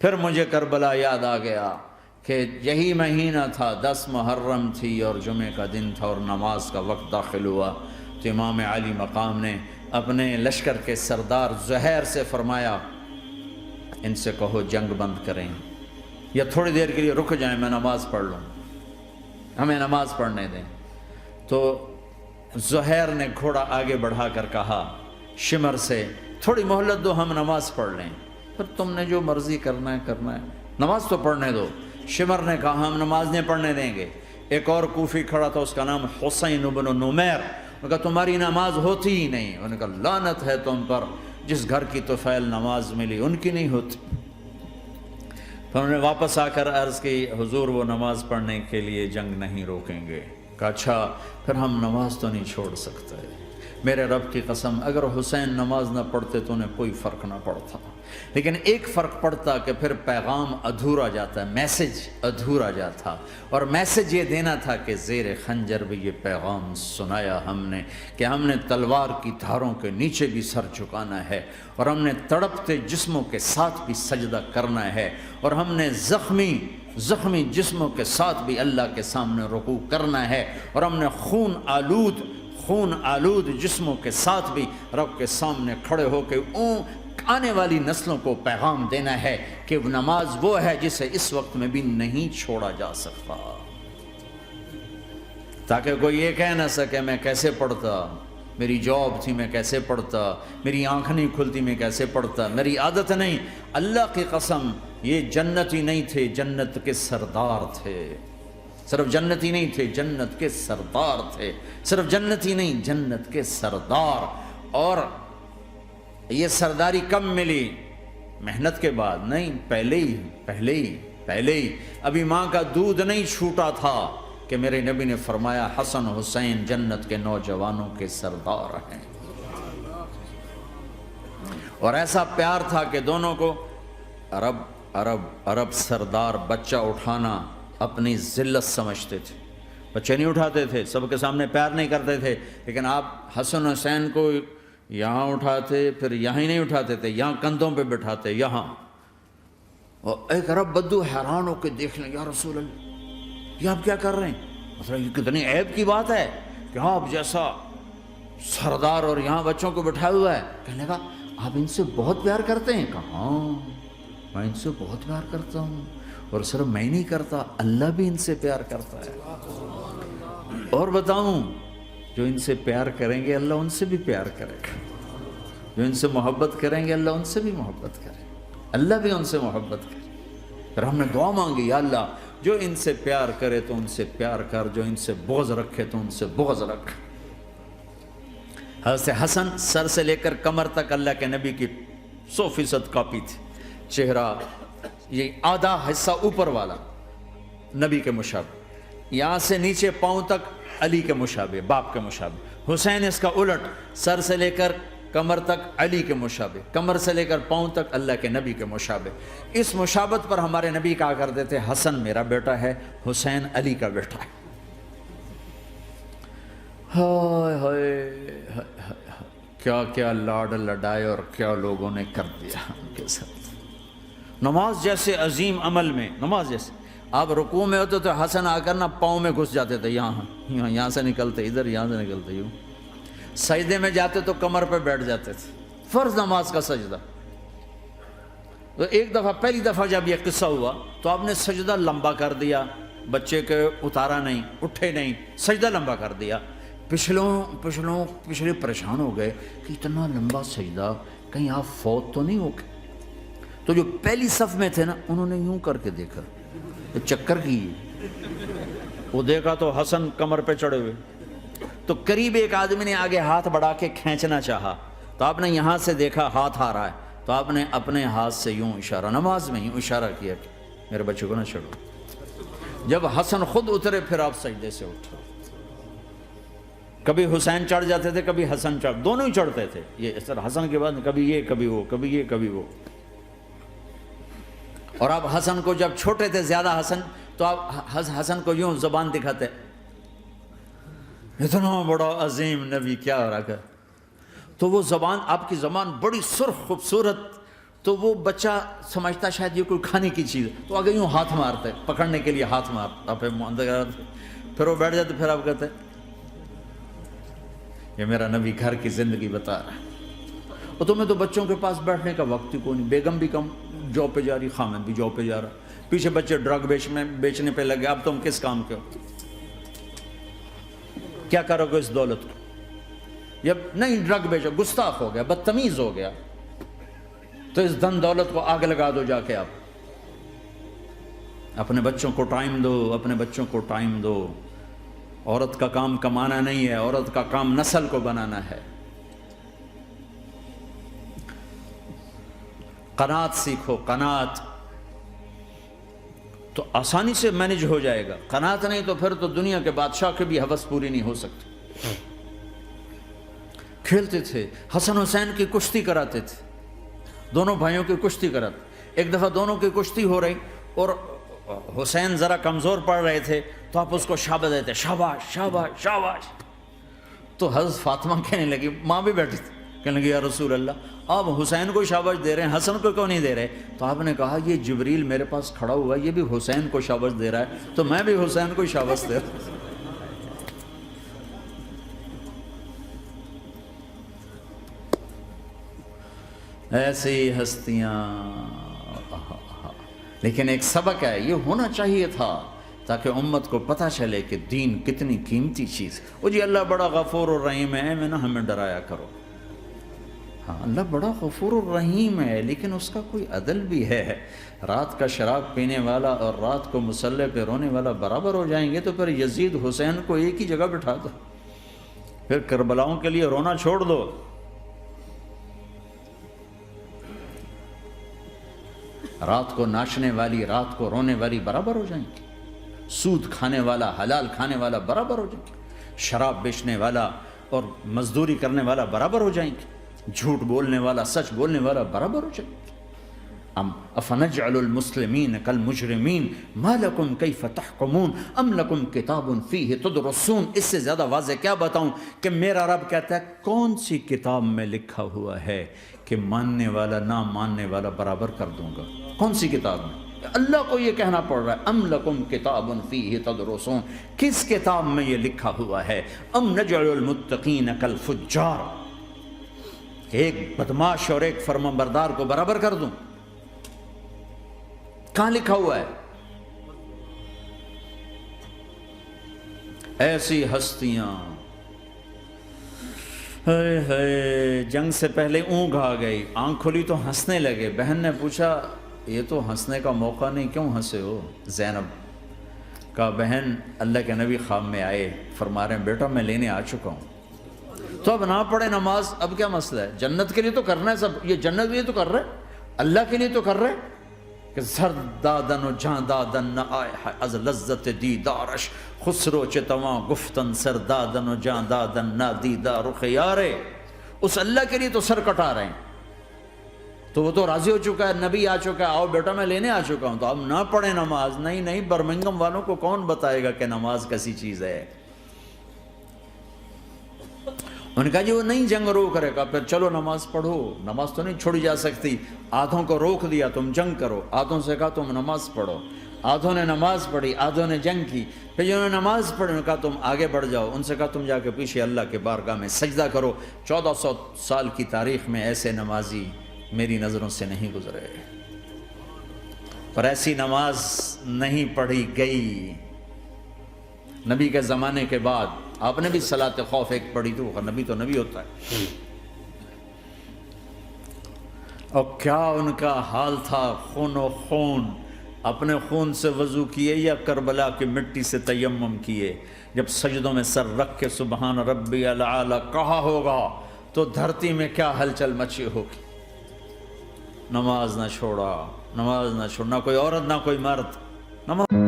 پھر مجھے کربلا یاد آ گیا کہ یہی مہینہ تھا، 10 محرم تھی اور جمعے کا دن تھا اور نماز کا وقت داخل ہوا، تو امام علی مقام نے اپنے لشکر کے سردار زہیر سے فرمایا ان سے کہو جنگ بند کریں یا تھوڑی دیر کے لیے رک جائیں، میں نماز پڑھ لوں، ہمیں نماز پڑھنے دیں۔ تو زہیر نے گھوڑا آگے بڑھا کر کہا شمر سے تھوڑی مہلت دو، ہم نماز پڑھ لیں، پھر تم نے جو مرضی کرنا ہے، نماز تو پڑھنے دو۔ شمر نے کہا ہم نماز نہیں پڑھنے دیں گے۔ ایک اور کوفی کھڑا تھا، اس کا نام حسین بن نمیر، انہوں نے کہا تمہاری نماز ہوتی ہی نہیں۔ انہوں نے کہا لعنت ہے تم پر، جس گھر کی طفیل نماز ملی ان کی نہیں ہوتی۔ پھر انہوں نے واپس آ کر عرض کی حضور وہ نماز پڑھنے کے لیے جنگ نہیں روکیں گے۔ کہا اچھا پھر ہم نماز تو نہیں چھوڑ سکتے۔ میرے رب کی قسم اگر حسین نماز نہ پڑھتے تو انہیں کوئی فرق نہ پڑتا، لیکن ایک فرق پڑتا کہ پھر پیغام ادھورا جاتا، میسج ادھورا جاتا، اور میسج یہ دینا تھا کہ زیر خنجر بھی یہ پیغام سنایا ہم نے کہ ہم نے تلوار کی دھاروں کے نیچے بھی سر جھکانا ہے، اور ہم نے تڑپتے جسموں کے ساتھ بھی سجدہ کرنا ہے، اور ہم نے زخمی جسموں کے ساتھ بھی اللہ کے سامنے رکوع کرنا ہے، اور ہم نے خون آلود جسموں کے ساتھ بھی رب کے سامنے کھڑے ہو کے آنے والی نسلوں کو پیغام دینا ہے کہ نماز وہ ہے جسے اس وقت میں بھی نہیں چھوڑا جا سکتا، تاکہ کوئی یہ کہہ نہ سکے میں کیسے پڑھتا، میری جاب تھی میں کیسے پڑھتا، میری آنکھ نہیں کھلتی میں کیسے پڑھتا، میری عادت نہیں۔ اللہ کی قسم یہ جنتی نہیں تھے، جنت کے سردار تھے، صرف جنتی نہیں تھے، جنت کے سردار تھے، صرف جنتی نہیں جنت کے سردار۔ اور یہ سرداری کب ملی؟ محنت کے بعد نہیں، پہلے ہی ابھی ماں کا دودھ نہیں چھوٹا تھا کہ میرے نبی نے فرمایا حسن حسین جنت کے نوجوانوں کے سردار ہیں، اور ایسا پیار تھا کہ دونوں کو عرب سردار بچہ اٹھانا اپنی ذلت سمجھتے تھے، بچے نہیں اٹھاتے تھے، سب کے سامنے پیار نہیں کرتے تھے، لیکن آپ حسن حسین کو یہاں اٹھاتے، پھر یہاں ہی نہیں اٹھاتے تھے، یہاں کندھوں پہ بٹھاتے، یہاں۔ اور ایک عرب بدو حیران ہو کے دیکھ لیں، یا رسول اللہ یہ آپ کیا کر رہے ہیں؟ مثلا یہ کتنی عیب کی بات ہے کہ آپ جیسا سردار اور یہاں بچوں کو بٹھایا ہوا ہے۔ کہنے لگا آپ ان سے بہت پیار کرتے ہیں؟ کہا ہاں میں ان سے بہت پیار کرتا ہوں، اور صرف میں نہیں کرتا، اللہ بھی ان سے پیار کرتا ہے۔ اور بتاؤں جو ان سے پیار کریں گے اللہ ان سے بھی پیار کرے گا، جو ان سے محبت کریں گے اللہ ان سے بھی محبت کرے گا، اللہ بھی ان سے محبت کرے۔ پھر ہم نے دعا مانگی یا اللہ جو ان سے پیار کرے تو ان سے پیار کر، جو ان سے بغض رکھے تو ان سے بغض رکھ۔ حضرت حسن سر سے لے کر کمر تک اللہ کے نبی کی 100% کاپی تھی، چہرہ یہ آدھا حصہ اوپر والا نبی کے مشابہ، یہاں سے نیچے پاؤں تک علی کے مشابہ، باپ کے مشابہ۔ حسین اس کا الٹ، سر سے لے کر کمر تک علی کے مشابہ، کمر سے لے کر پاؤں تک اللہ کے نبی کے مشابہ۔ اس مشابہت پر ہمارے نبی کہا کرتے تھے حسن میرا بیٹا ہے، حسین علی کا بیٹا ہے۔ ہائے ہائے کیا کیا لاڈ لڈائے اور کیا لوگوں نے کر دیا ان کے ساتھ۔ نماز جیسے عظیم عمل میں، نماز جیسے آپ رکوع میں ہوتے تو حسن آ کر نا پاؤں میں گھس جاتے تھے، یہاں سے نکلتے ادھر، یہاں سے نکلتے یوں۔ سجدے میں جاتے تو کمر پہ بیٹھ جاتے تھے، فرض نماز کا سجدہ۔ تو ایک دفعہ پہلی دفعہ جب یہ قصہ ہوا تو آپ نے سجدہ لمبا کر دیا، بچے کے اتارا نہیں، اٹھے نہیں، سجدہ لمبا کر دیا۔ پچھلے پریشان ہو گئے کہ اتنا لمبا سجدہ کہیں آپ فوت تو نہیں ہو گئے۔ تو جو پہلی صف میں تھے نا انہوں نے یوں کر کے دیکھا، چکر کی وہ دیکھا تو حسن کمر پہ چڑھے ہوئے، تو قریب ایک آدمی نے آگے ہاتھ بڑھا کے کھینچنا چاہا، تو آپ نے یہاں سے دیکھا ہاتھ آ رہا ہے، تو آپ نے اپنے ہاتھ سے یوں اشارہ، نماز میں یوں اشارہ کیا کہ میرے بچوں کو نہ چڑھو۔ جب حسن خود اترے پھر آپ سجدے سے اٹھے۔ کبھی حسین چڑھ جاتے تھے، کبھی حسن چڑھ، دونوں ہی چڑھتے تھے۔ یہ اس طرح حسن کے بعد کبھی یہ کبھی وہ، کبھی یہ کبھی وہ۔ اور آپ حسن کو جب چھوٹے تھے زیادہ حسن، تو آپ حسن کو یوں زبان دکھاتے، اتنا بڑا عظیم نبی کیا ہو رہا ہے، تو وہ زبان، آپ کی زبان بڑی سرخ خوبصورت تو وہ بچہ سمجھتا شاید یہ کوئی کھانے کی چیز، تو آگے یوں ہاتھ مارتا ہے، پکڑنے کے لیے ہاتھ مارتا، پھر وہ بیٹھ جاتے، پھر آپ کہتے ہیں یہ میرا نبی گھر کی زندگی بتا رہا ہے۔ اور تمہیں تو بچوں کے پاس بیٹھنے کا وقت ہی کوئی نہیں، بیگم بھی کم جاب پہ جا رہی، خامد بھی جاب پہ جا رہا، پیچھے بچے ڈرگ بیچنے پہ لگے، اب تم کس کام کے ہو؟ کیا کرو گے اس دولت کو؟ جب نہیں ڈرگ بیچو، گستاخ ہو گیا، بدتمیز ہو گیا، تو اس دھن دولت کو آگ لگا دو جا کے۔ آپ اپنے بچوں کو ٹائم دو، اپنے بچوں کو ٹائم دو۔ عورت کا کام کمانا نہیں ہے، عورت کا کام نسل کو بنانا ہے۔ قناعت سیکھو، قناعت تو آسانی سے مینج ہو جائے گا، قناعت نہیں تو پھر تو دنیا کے بادشاہ کی بھی ہوس پوری نہیں ہو سکتی۔ کھیلتے تھے، حسن حسین کی کشتی کراتے تھے، دونوں بھائیوں کی کشتی کراتے۔ ایک دفعہ دونوں کی کشتی ہو رہی اور حسین ذرا کمزور پڑ رہے تھے، تو آپ اس کو شاباش دیتے، شاباش شاباش شاباش۔ تو حضرت فاطمہ کہنے لگی، ماں بھی بیٹھی تھی، کہنے لگی یا رسول اللہ آپ حسین کو شاباش دے رہے ہیں، حسن کو کیوں نہیں دے رہے؟ تو آپ نے کہا یہ جبریل میرے پاس کھڑا ہوا، یہ بھی حسین کو شاباش دے رہا ہے، تو میں بھی حسین کو شاباش دے رہا ہوں۔ ایسی ہستیاں، لیکن ایک سبق ہے، یہ ہونا چاہیے تھا تاکہ امت کو پتہ چلے کہ دین کتنی قیمتی چیز۔ وہ جی اللہ بڑا غفور الرحیم ہے، میں نہ ہمیں ڈرایا کرو۔ ہاں اللہ بڑا غفور الرحیم ہے، لیکن اس کا کوئی عدل بھی ہے۔ رات کا شراب پینے والا اور رات کو مصلی پہ رونے والا برابر ہو جائیں گے، تو پھر یزید حسین کو ایک ہی جگہ بٹھا دو، پھر کربلاؤں کے لیے رونا چھوڑ دو۔ رات کو ناچنے والی، رات کو رونے والی برابر ہو جائیں گے، سود کھانے والا، حلال کھانے والا برابر ہو جائیں گے، شراب بیچنے والا اور مزدوری کرنے والا برابر ہو جائیں گے، جھوٹ بولنے والا، سچ بولنے والا برابر ہو جائیں گے۔ افنجعل المسلمین کالمجرمین ما لکم کیف تحکمون ام لکم کتاب فیہ تدرسون۔ اس سے زیادہ واضح کیا بتاؤں کہ میرا رب کہتا ہے کون سی کتاب میں لکھا ہوا ہے کہ ماننے والا نہ ماننے والا برابر کر دوں گا؟ کون سی کتاب میں؟ اللہ کو یہ کہنا پڑ رہا ہے ام لکم کتاب فیہ تدرسون، کس کتاب میں یہ لکھا ہوا ہے؟ ام نجعل المتقین کالفجار، کہ ایک بدماش اور ایک فرمانبردار کو برابر کر دوں؟ کہاں لکھا ہوا ہے؟ ایسی ہستیاں، جنگ سے پہلے اونگ آ گئی، آنکھ کھلی تو ہنسنے لگے۔ بہن نے پوچھا یہ تو ہنسنے کا موقع نہیں، کیوں ہنسے ہو؟ زینب کہا بہن اللہ کے نبی خواب میں آئے، فرما رہے ہیں بیٹا میں لینے آ چکا ہوں، تو اب نہ پڑھے نماز، اب کیا مسئلہ ہے؟ جنت کے لیے تو کرنا ہے سب، یہ جنت کے لیے تو کر رہے، اللہ کے لیے تو کر رہے کہ زر دادن و جان دادن نہ آئے از لذت دیدارش، خسرو چتواں گفتن سر دادن و جان دادن نہ دیدار خیارے۔ اس اللہ کے لیے تو سر کٹا رہے ہیں، تو وہ تو راضی ہو چکا ہے، نبی آ چکا ہے، آؤ بیٹا میں لینے آ چکا ہوں، تو اب نہ پڑھیں نماز؟ نہیں نہیں، برمنگم والوں کو کون بتائے گا کہ نماز کیسی چیز ہے؟ انہوں نے کہا جی وہ نہیں جنگ روک رہے، کہا پھر چلو نماز پڑھو، نماز تو نہیں چھوڑی جا سکتی۔ آدھوں کو روک دیا تم جنگ کرو، آدھوں سے کہا تم نماز پڑھو، آدھوں نے نماز پڑھی، آدھوں نے جنگ کی۔ پھر جنہوں نے نماز پڑھی انہوں نے کہا تم آگے بڑھ جاؤ، ان سے کہا تم جا کے پیچھے اللہ کے بارگاہ میں سجدہ کرو۔ 1400 سال کی تاریخ میں ایسے نمازی میری نظروں سے نہیں گزرے، پر ایسی نماز نہیں پڑھی گئی نبی کے زمانے کے بعد۔ آپ نے بھی صلاۃ خوف ایک پڑھی تو نبی ہوتا ہے، اور کیا ان کا حال تھا، خون و خون، اپنے خون سے وضو کیے یا کربلا کی مٹی سے تیمم کیے؟ جب سجدوں میں سر رکھ کے سبحان ربی الاعلی کہا ہوگا تو دھرتی میں کیا ہلچل مچی ہوگی۔ نماز نہ چھوڑا، نماز نہ چھوڑنا، کوئی عورت نہ کوئی مرد، نماز